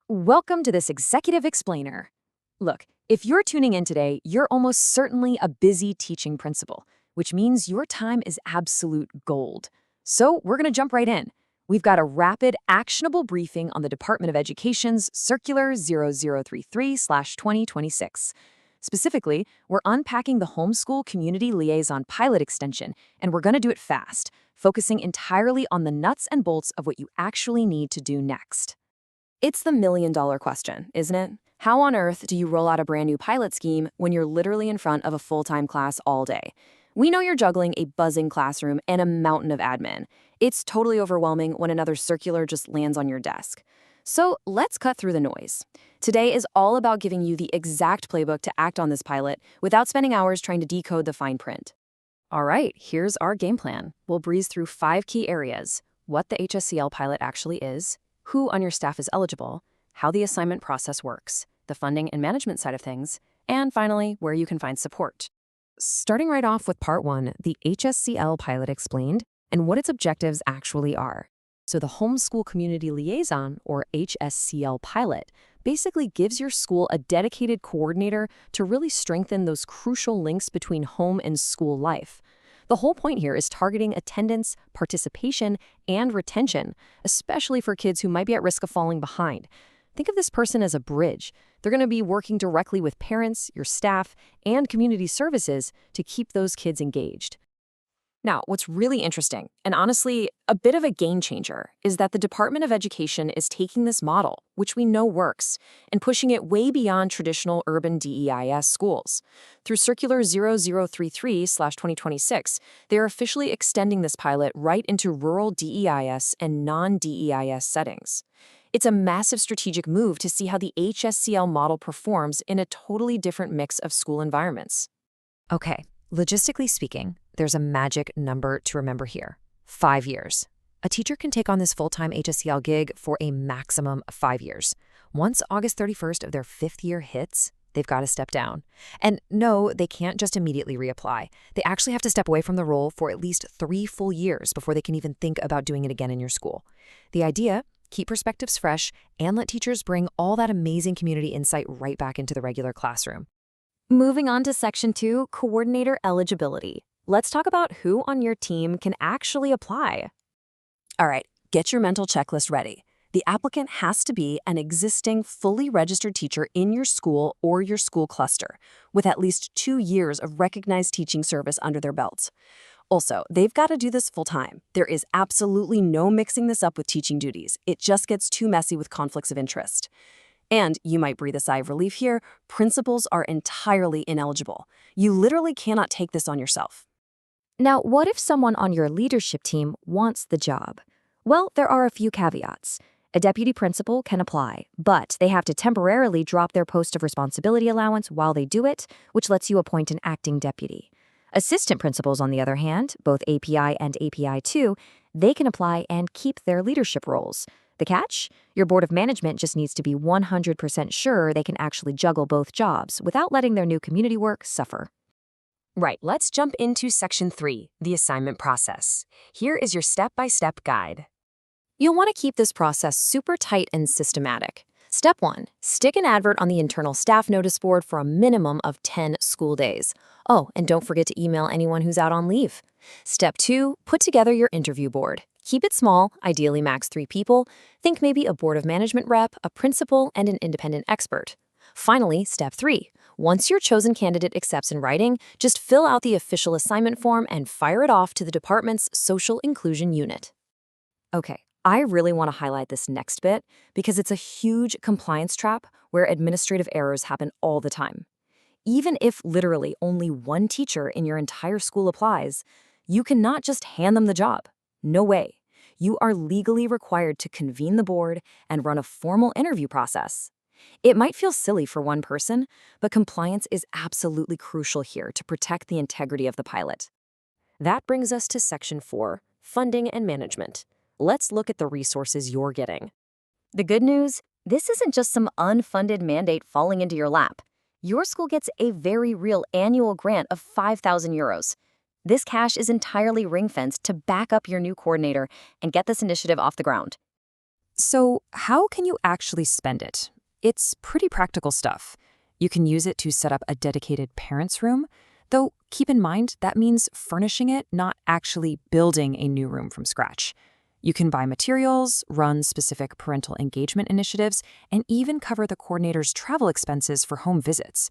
Welcome to this Executive Explainer. Look, if you're tuning in today, you're almost certainly a busy teaching principal, which means your time is absolute gold. So we're going to jump right in. We've got a rapid, actionable briefing on the Department of Education's Circular 0033/2026. Specifically, we're unpacking the Homeschool Community Liaison Pilot extension, and we're going to do it fast, focusing entirely on the nuts and bolts of what you actually need to do next. It's the million-dollar question, isn't it? How on earth do you roll out a brand new pilot scheme when you're literally in front of a full-time class all day? We know you're juggling a buzzing classroom and a mountain of admin. It's totally overwhelming when another circular just lands on your desk. So let's cut through the noise. Today is all about giving you the exact playbook to act on this pilot without spending hours trying to decode the fine print. All right, here's our game plan. We'll breeze through 5 key areas: what the HSCL pilot actually is, who on your staff is eligible, how the assignment process works, the funding and management side of things, and finally, where you can find support. Starting right off with Part 1, the HSCL Pilot explained, and what its objectives actually are. So the Homeschool Community Liaison, or HSCL Pilot, basically gives your school a dedicated coordinator to really strengthen those crucial links between home and school life. The whole point here is targeting attendance, participation, and retention, especially for kids who might be at risk of falling behind. Think of this person as a bridge. They're going to be working directly with parents, your staff, and community services to keep those kids engaged. Now, what's really interesting, and honestly a bit of a game changer, is that the Department of Education is taking this model, which we know works, and pushing it way beyond traditional urban DEIS schools. Through Circular 0033/2026, they are officially extending this pilot right into rural DEIS and non-DEIS settings. It's a massive strategic move to see how the HSCL model performs in a totally different mix of school environments. Okay, logistically speaking, there's a magic number to remember here: 5 years. A teacher can take on this full-time HSCL gig for a maximum of 5 years. Once August 31st of their 5th year hits, they've got to step down. And no, they can't just immediately reapply. They actually have to step away from the role for at least 3 full years before they can even think about doing it again in your school. The idea: keep perspectives fresh and let teachers bring all that amazing community insight right back into the regular classroom. Moving on to Section 2, Coordinator Eligibility. Let's talk about who on your team can actually apply. All right, get your mental checklist ready. The applicant has to be an existing, fully registered teacher in your school or your school cluster, with at least 2 years of recognized teaching service under their belts. Also, they've got to do this full-time. There is absolutely no mixing this up with teaching duties. It just gets too messy with conflicts of interest. And you might breathe a sigh of relief here: principals are entirely ineligible. You literally cannot take this on yourself. Now, what if someone on your leadership team wants the job? Well, there are a few caveats. A deputy principal can apply, but they have to temporarily drop their post of responsibility allowance while they do it, which lets you appoint an acting deputy. Assistant principals, on the other hand, both API and API 2, they can apply and keep their leadership roles. The catch? Your board of management just needs to be 100% sure they can actually juggle both jobs without letting their new community work suffer. Right, let's jump into Section 3, the assignment process. Here is your step-by-step guide. You'll want to keep this process super tight and systematic. Step 1, stick an advert on the internal staff notice board for a minimum of 10 school days. Oh, and don't forget to email anyone who's out on leave. Step 2, put together your interview board. Keep it small, ideally max 3 people. Think maybe a board of management rep, a principal, and an independent expert. Finally, Step 3, once your chosen candidate accepts in writing, just fill out the official assignment form and fire it off to the department's social inclusion unit. Okay, I really want to highlight this next bit because it's a huge compliance trap where administrative errors happen all the time. Even if literally only one teacher in your entire school applies, you cannot just hand them the job. No way. You are legally required to convene the board and run a formal interview process. It might feel silly for one person, but compliance is absolutely crucial here to protect the integrity of the pilot. That brings us to Section 4, Funding and Management. Let's look at the resources you're getting. The good news: this isn't just some unfunded mandate falling into your lap. Your school gets a very real annual grant of €5,000. This cash is entirely ring-fenced to back up your new coordinator and get this initiative off the ground. So, how can you actually spend it? It's pretty practical stuff. You can use it to set up a dedicated parents' room, though keep in mind that means furnishing it, not actually building a new room from scratch. You can buy materials, run specific parental engagement initiatives, and even cover the coordinator's travel expenses for home visits.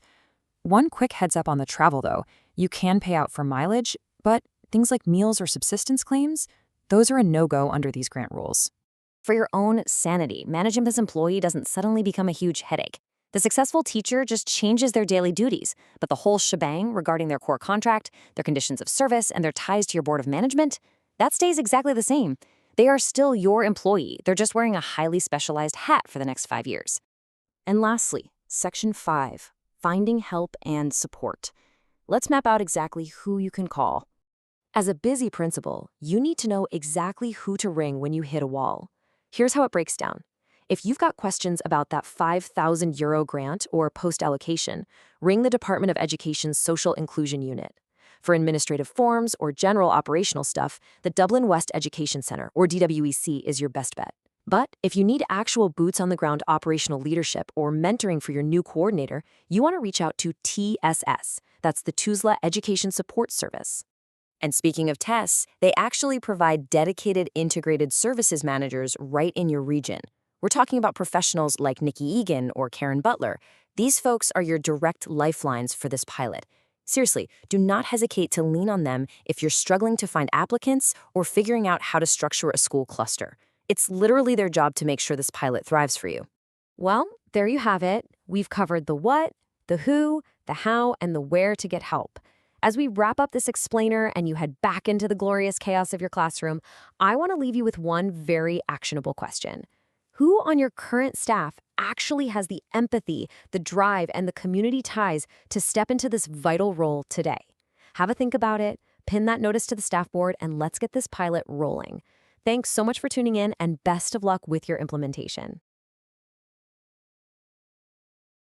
One quick heads up on the travel, though: you can pay out for mileage, but things like meals or subsistence claims, those are a no-go under these grant rules. For your own sanity, managing this employee doesn't suddenly become a huge headache. The successful teacher just changes their daily duties, but the whole shebang regarding their core contract, their conditions of service, and their ties to your board of management, that stays exactly the same. They are still your employee. They're just wearing a highly specialized hat for the next 5 years. And lastly, Section 5, finding help and support. Let's map out exactly who you can call. As a busy principal, you need to know exactly who to ring when you hit a wall. Here's how it breaks down. If you've got questions about that €5,000 grant or post-allocation, ring the Department of Education's Social Inclusion Unit. For administrative forms or general operational stuff, the Dublin West Education Centre, or DWEC, is your best bet. But if you need actual boots-on-the-ground operational leadership or mentoring for your new coordinator, you want to reach out to TSS. That's the Tuzla Education Support Service. And speaking of TESS, they actually provide dedicated integrated services managers right in your region. We're talking about professionals like Nikki Egan or Karen Butler. These folks are your direct lifelines for this pilot. Seriously, do not hesitate to lean on them if you're struggling to find applicants or figuring out how to structure a school cluster. It's literally their job to make sure this pilot thrives for you. Well, there you have it. We've covered the what, the who, the how, and the where to get help. As we wrap up this explainer and you head back into the glorious chaos of your classroom, I want to leave you with one very actionable question. Who on your current staff actually has the empathy, the drive, and the community ties to step into this vital role today? Have a think about it, pin that notice to the staff board, and let's get this pilot rolling. Thanks so much for tuning in, and best of luck with your implementation.